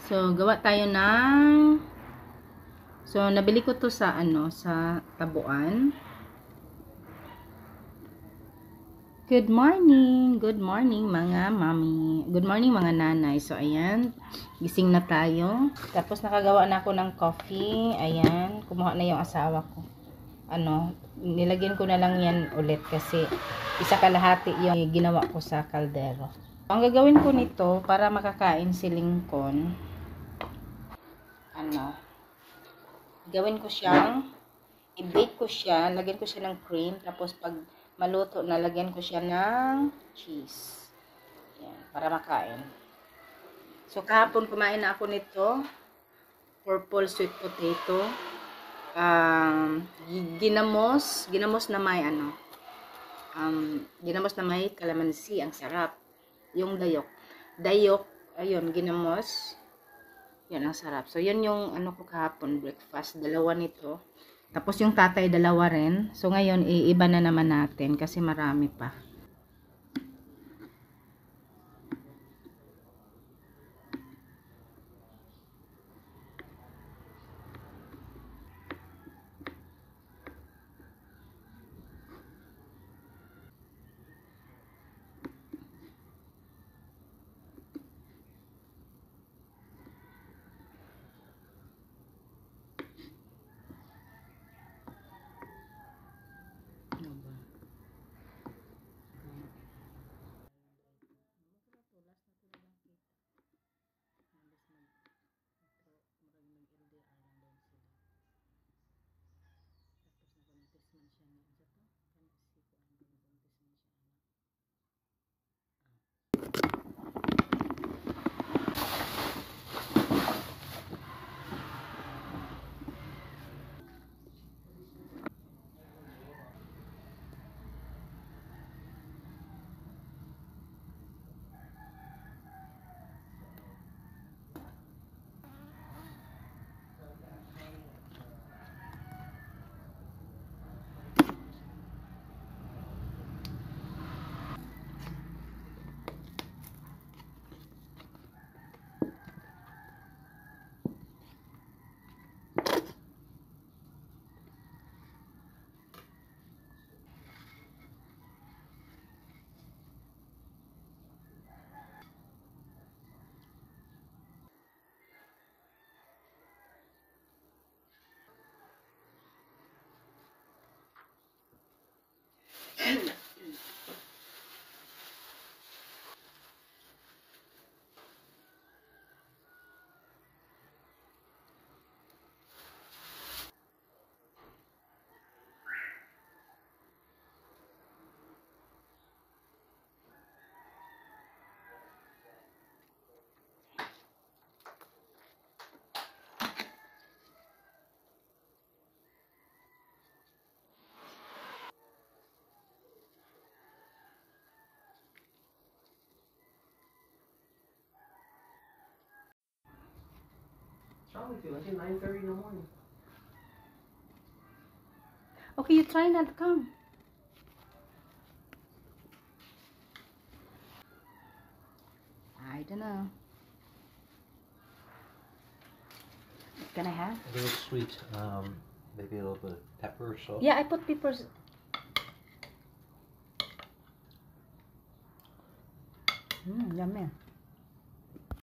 So, gawa tayo ng... So, nabili ko to sa sa Tabuan. Good morning mga mami. Good morning mga nanay. So, ayan. Gising na tayo. Tapos, nakagawa na ako ng coffee. Ayan. Kumuha na yung asawa ko. Nilagyan ko na lang yan ulit kasi isa kalahati yung ginawa ko sa kaldero. Ang gagawin ko nito para makakain si Lincoln, gawin ko siyang, i-bake ko siya, lagyan ko siya ng cream, tapos pag maluto na, lagyan ko siya ng cheese. Yan, para makain. So, kahapon kumain na ako nito, purple sweet potato, ginamos na may ginamos na may calamansi, ang sarap. Yung dayok, ayun, ginamos, yan ang sarap. So, yun yung ko kahapon, breakfast, dalawa nito. Tapos yung tatay, dalawa rin. So, ngayon, iiba na naman natin kasi marami pa. Until 9:30 in the morning. Okay, you try not to come. I don't know. What can I have? A little sweet, maybe a little bit of pepper or salt. Yeah, I put peppers. Yummy.